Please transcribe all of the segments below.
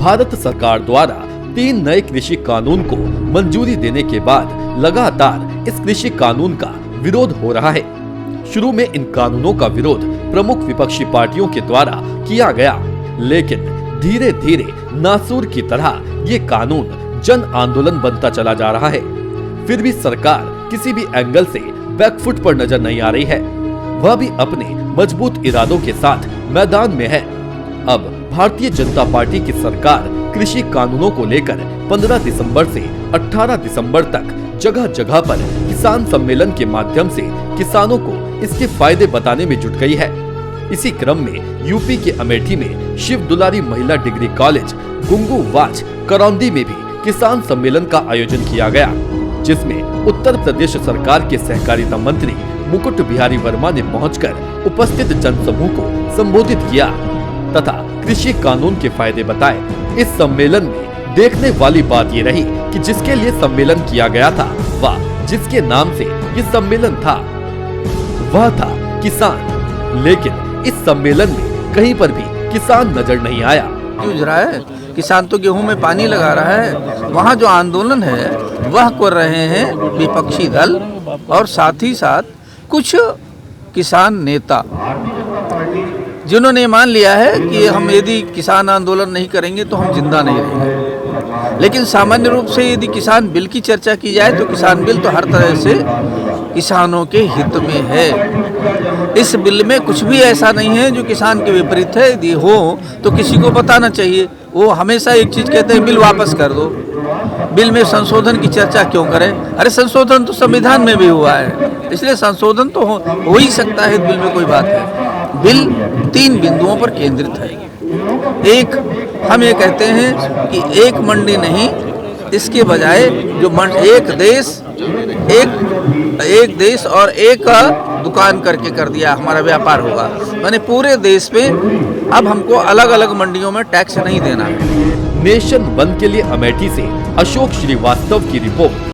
भारत सरकार द्वारा 3 नए कृषि कानून को मंजूरी देने के बाद लगातार इस कृषि कानून का विरोध हो रहा है। शुरू में इन कानूनों का विरोध प्रमुख विपक्षी पार्टियों के द्वारा किया गया, लेकिन धीरे धीरे नासूर की तरह ये कानून जन आंदोलन बनता चला जा रहा है। फिर भी सरकार किसी भी एंगल से बैकफुट पर नजर नहीं आ रही है, वह भी अपने मजबूत इरादों के साथ मैदान में है। अब भारतीय जनता पार्टी की सरकार कृषि कानूनों को लेकर 15 दिसंबर से 18 दिसंबर तक जगह जगह पर किसान सम्मेलन के माध्यम से किसानों को इसके फायदे बताने में जुट गई है। इसी क्रम में यूपी के अमेठी में शिव दुलारी महिला डिग्री कॉलेज गुंगू वाच करौंदी में भी किसान सम्मेलन का आयोजन किया गया, जिसमें उत्तर प्रदेश सरकार के सहकारिता मंत्री मुकुट बिहारी वर्मा ने पहुंचकर उपस्थित जनसमूह को संबोधित किया तथा कृषि कानून के फायदे बताए। इस सम्मेलन में देखने वाली बात ये रही कि जिसके लिए सम्मेलन किया गया था व जिसके नाम से ये सम्मेलन था वह था किसान, लेकिन इस सम्मेलन में कहीं पर भी किसान नजर नहीं आया। जूझ रहा है, किसान तो गेहूं में पानी लगा रहा है। वहाँ जो आंदोलन है वह कर रहे हैं विपक्षी दल और साथ ही साथ कुछ किसान नेता, जिन्होंने मान लिया है कि हम यदि किसान आंदोलन नहीं करेंगे तो हम जिंदा नहीं रहेंगे। लेकिन सामान्य रूप से यदि किसान बिल की चर्चा की जाए तो किसान बिल तो हर तरह से किसानों के हित में है। इस बिल में कुछ भी ऐसा नहीं है जो किसान के विपरीत है। यदि हो तो किसी को बताना चाहिए। वो हमेशा एक चीज कहते हैं, बिल वापस कर दो, बिल में संशोधन की चर्चा क्यों करें। अरे संशोधन तो संविधान में भी हुआ है, इसलिए संशोधन तो हो ही सकता है, बिल में कोई बात है। बिल 3 बिंदुओं पर केंद्रित है। एक, हम ये कहते हैं कि एक मंडी नहीं, इसके बजाय जो एक देश और एक दुकान करके कर दिया, हमारा व्यापार होगा। माने पूरे देश में अब हमको अलग अलग मंडियों में टैक्स नहीं देना है। नेशन वन के लिए अमेठी से अशोक श्रीवास्तव की रिपोर्ट।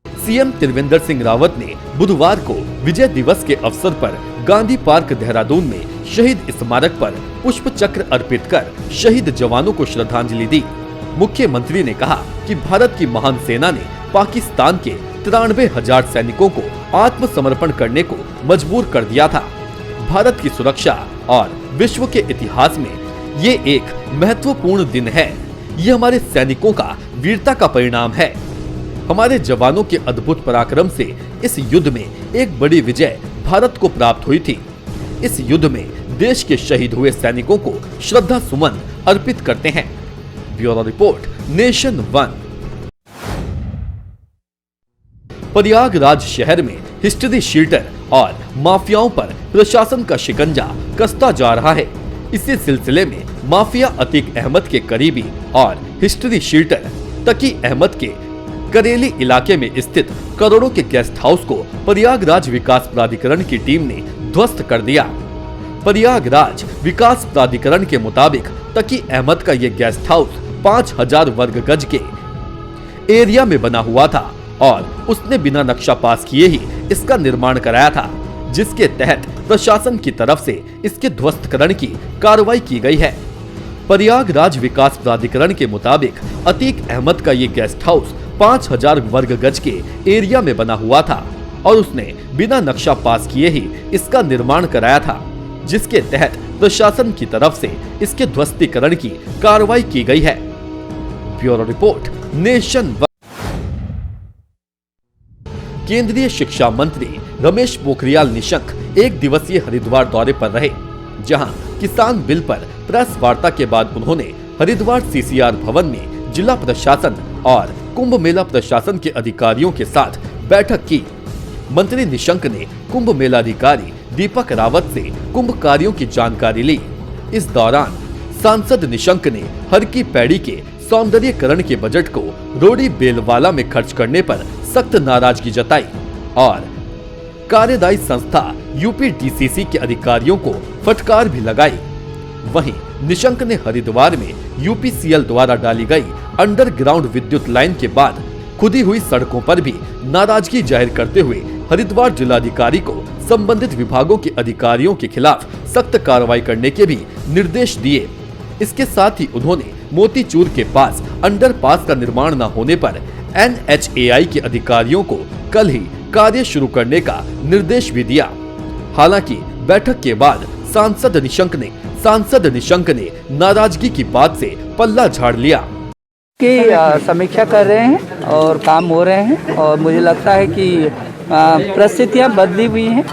सीएम त्रिवेंद्र सिंह रावत ने बुधवार को विजय दिवस के अवसर पर गांधी पार्क देहरादून में शहीद स्मारक पर पुष्प चक्र अर्पित कर शहीद जवानों को श्रद्धांजलि दी। मुख्यमंत्री ने कहा कि भारत की महान सेना ने पाकिस्तान के 93,000 सैनिकों को आत्मसमर्पण करने को मजबूर कर दिया था। भारत की सुरक्षा और विश्व के इतिहास में ये एक महत्वपूर्ण दिन है। ये हमारे सैनिकों का वीरता का परिणाम है। हमारे जवानों के अद्भुत पराक्रम से इस युद्ध में एक बड़ी विजय भारत को प्राप्त हुई थी। इस युद्ध में देश के शहीद हुए सैनिकों को श्रद्धा सुमन अर्पित करते हैं। Bureau report, nation one. Prayagraj शहर में हिस्ट्री शीटर और माफियाओं पर प्रशासन का शिकंजा कसता जा रहा है। इसी सिलसिले में माफिया अतीक अहमद के करीबी और हिस्ट्री शीटर तकी अहमद के करेली इलाके में स्थित करोड़ों के गेस्ट हाउस को प्रयागराज विकास प्राधिकरण की टीम ने ध्वस्त कर दिया। प्रयागराज विकास प्राधिकरण के मुताबिक तकी अहमद का ये गेस्ट हाउस 5,000 वर्ग गज के एरिया में बना हुआ था और उसने बिना नक्शा पास किए ही इसका निर्माण कराया था, जिसके तहत प्रशासन की तरफ से इसके ध्वस्तकरण की कार्रवाई की गई है। प्रयागराज विकास प्राधिकरण के मुताबिक अतीक अहमद का ये गेस्ट हाउस 5,000 वर्ग गज के एरिया में बना हुआ था और उसने बिना नक्शा पास किए ही इसका निर्माण कराया था, जिसके तहत प्रशासन की तरफ से इसके ध्वस्तीकरण की कार्रवाई की गई है। Bureau report, nation one. केंद्रीय शिक्षा मंत्री रमेश पोखरियाल निशंक 1 दिवसीय हरिद्वार दौरे पर रहे, जहां किसान बिल पर प्रेस वार्ता के बाद उन्होंने हरिद्वार सीसीआर भवन में जिला प्रशासन और कुंभ मेला प्रशासन के अधिकारियों के साथ बैठक की। मंत्री निशंक ने कुंभ मेला अधिकारी दीपक रावत से कुंभ कार्यों की जानकारी ली। इस दौरान सांसद निशंक ने हर की पैड़ी के सौंदर्यीकरण के बजट को रोडी बेलवाला में खर्च करने पर सख्त नाराजगी जताई और कार्यदायी संस्था यूपीडीसीसी के अधिकारियों को फटकार भी लगाई। वहीं निशंक ने हरिद्वार में यूपीसीएल द्वारा डाली गई अंडरग्राउंड विद्युत लाइन के बाद खुदी हुई सड़कों पर भी नाराजगी जाहिर करते हुए हरिद्वार जिलाधिकारी को संबंधित विभागों के अधिकारियों के खिलाफ सख्त कार्रवाई करने के भी निर्देश दिए। इसके साथ ही उन्होंने मोतीचूर के पास अंडरपास का निर्माण न होने पर NHAI के अधिकारियों को कल ही कार्य शुरू करने का निर्देश भी दिया। हालांकि बैठक के बाद सांसद निशंक ने नाराजगी की बात से पल्ला झाड़ लिया की समीक्षा कर रहे हैं और काम हो रहे हैं और मुझे लगता है कि परिस्थितियाँ बदली हुई हैं,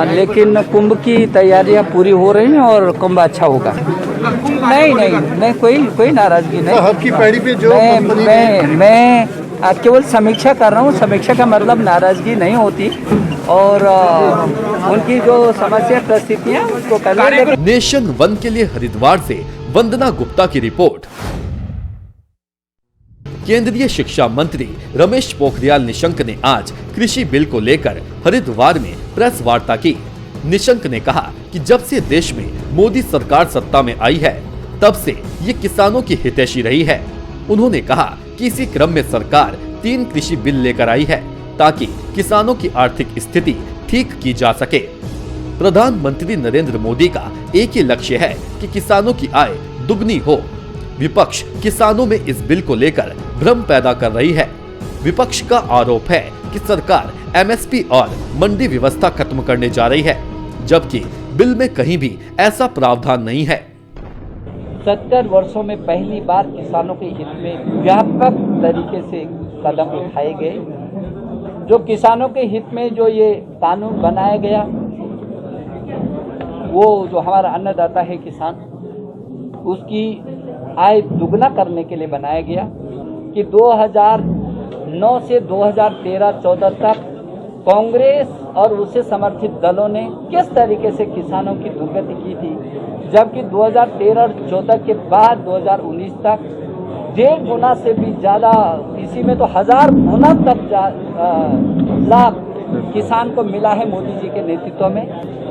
लेकिन कुंभ की तैयारियां पूरी हो रही हैं और कुंभ अच्छा होगा। नहीं, कोई नाराजगी नहीं। आपकी पैड़ी पे जो मैं केवल समीक्षा कर रहा हूँ। समीक्षा का मतलब नाराजगी नहीं होती और उनकी जो समस्या परिस्थितियाँ उसको करने। नेशन वन के लिए हरिद्वार से वंदना गुप्ता की रिपोर्ट। केंद्रीय शिक्षा मंत्री रमेश पोखरियाल निशंक ने आज कृषि बिल को लेकर हरिद्वार में प्रेस वार्ता की। निशंक ने कहा कि जब से देश में मोदी सरकार सत्ता में आई है तब से ये किसानों की हितैषी रही है। उन्होंने कहा कि इसी क्रम में सरकार 3 कृषि बिल लेकर आई है ताकि किसानों की आर्थिक स्थिति ठीक की जा सके। प्रधानमंत्री नरेंद्र मोदी का एक ही लक्ष्य है कि किसानों की आय दुगनी हो। विपक्ष किसानों में इस बिल को लेकर भ्रम पैदा कर रही है। विपक्ष का आरोप है कि सरकार MSP और मंडी व्यवस्था खत्म करने जा रही है, जबकि बिल में कहीं भी ऐसा प्रावधान नहीं है। 70 वर्षों में पहली बार किसानों के हित में व्यापक तरीके से कदम उठाए गए। जो किसानों के हित में जो ये कानून बनाया गया, वो जो हमारा अन्नदाता है किसान, उसकी आय दुगना करने के लिए बनाया गया कि 2009 से 2013-14 तक कांग्रेस और उसे समर्थित दलों ने किस तरीके से किसानों की दुर्गति की थी, जबकि 2013 और 14 के बाद 2019 तक 1.5 गुना से भी ज़्यादा, इसी में तो 1000 गुना तक लाभ किसान को मिला है मोदी जी के नेतृत्व में।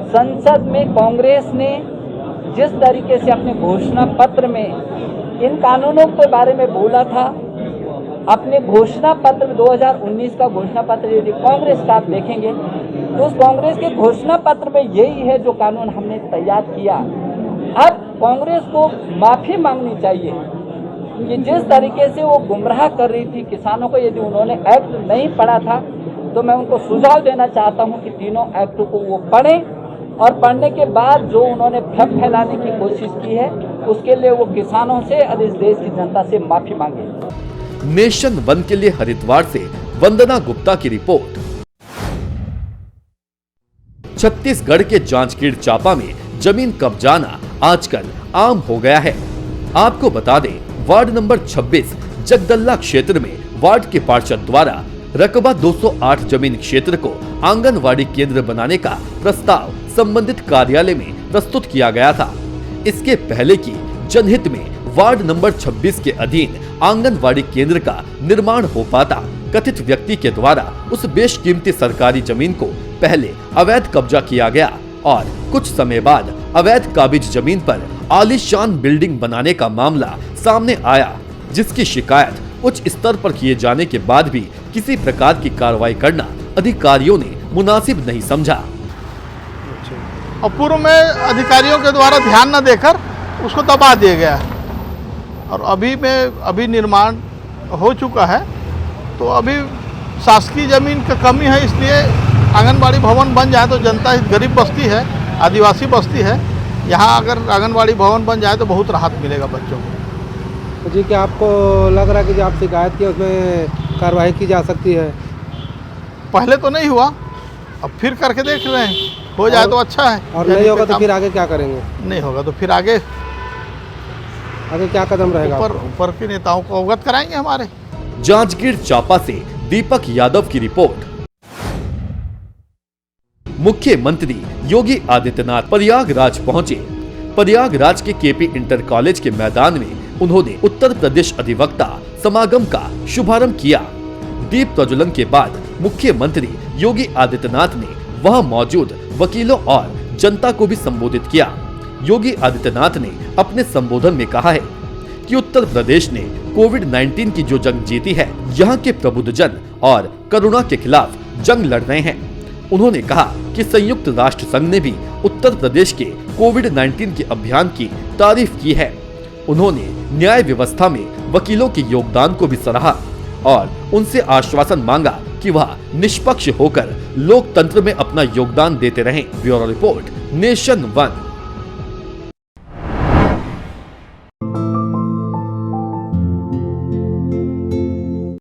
संसद में कांग्रेस ने जिस तरीके से अपने घोषणा पत्र में इन कानूनों के बारे में बोला था, अपने घोषणा पत्र में 2019 का घोषणा पत्र यदि कांग्रेस का आप देखेंगे तो उस कांग्रेस के घोषणा पत्र में यही है जो कानून हमने तैयार किया। अब कांग्रेस को माफी मांगनी चाहिए कि जिस तरीके से वो गुमराह कर रही थी किसानों को। यदि उन्होंने एक्ट नहीं पढ़ा था तो मैं उनको सुझाव देना चाहता हूं कि तीनों एक्ट को वो पढ़ें और पढ़ने के बाद जो उन्होंने भ्रम फैलाने की कोशिश की है उसके लिए वो किसानों से और इस देश की जनता से माफी मांगे। नेशन वन के लिए हरिद्वार से वंदना गुप्ता की रिपोर्ट। छत्तीसगढ़ के जांजगीर चांपा में जमीन कब्जाना आजकल आम हो गया है। आपको बता दें, वार्ड नंबर 26 जगदल्ला क्षेत्र में वार्ड के पार्षद द्वारा रकबा 208 जमीन क्षेत्र को आंगनवाड़ी केंद्र बनाने का प्रस्ताव संबंधित कार्यालय में प्रस्तुत किया गया था। इसके पहले की जनहित में वार्ड नंबर 26 के अधीन आंगनवाड़ी केंद्र का निर्माण हो पाता, कथित व्यक्ति के द्वारा उस बेशकीमती सरकारी जमीन को पहले अवैध कब्जा किया गया और कुछ समय बाद अवैध काबिज जमीन पर आलीशान बिल्डिंग बनाने का मामला सामने आया, जिसकी शिकायत उच्च स्तर पर किए जाने के बाद भी किसी प्रकार की कार्रवाई करना अधिकारियों ने मुनासिब नहीं समझा। और पूर्व में अधिकारियों के द्वारा ध्यान न देकर उसको दबा दिया गया है और अभी निर्माण हो चुका है, तो अभी शासकीय जमीन की कमी है, इसलिए आंगनबाड़ी भवन बन जाए तो जनता, गरीब बस्ती है, आदिवासी बस्ती है, यहाँ अगर आंगनबाड़ी भवन बन जाए तो बहुत राहत मिलेगा बच्चों को। तो जी, क्या आपको लग रहा है कि जो आप शिकायत की उसमें कार्रवाई की जा सकती है? पहले तो नहीं हुआ, अब फिर करके देख रहे हैं, हो जाए तो अच्छा है। और नहीं होगा तो फिर आगे क्या करेंगे? नहीं होगा तो फिर आगे क्या कदम रहेगा? ऊपर के नेताओं को अवगत कराएंगे हमारे। जांजगीर चांपा से दीपक यादव की रिपोर्ट। मुख्यमंत्री योगी आदित्यनाथ प्रयागराज पहुंचे। प्रयागराज के KP इंटर कॉलेज के मैदान में उन्होंने उत्तर प्रदेश अधिवक्ता समागम का शुभारंभ किया। दीप प्रज्वलन के बाद मुख्यमंत्री योगी आदित्यनाथ ने वहां मौजूद वकीलों और जनता को भी संबोधित किया। योगी आदित्यनाथ ने अपने संबोधन में कहा है कि उत्तर प्रदेश ने कोविड-19 की जो जंग जीती है, यहाँ के प्रबुद्धजन और कोरोना के खिलाफ जंग लड़ रहे हैं। उन्होंने कहा कि संयुक्त राष्ट्र संघ ने भी उत्तर प्रदेश के कोविड-19 के अभियान की तारीफ की है उन्होंने न्याय व्यवस्था में वकीलों के योगदान को भी सराहा और उनसे आश्वासन मांगा कि वह निष्पक्ष होकर लोकतंत्र में अपना योगदान देते रहें। Bureau report, nation 1।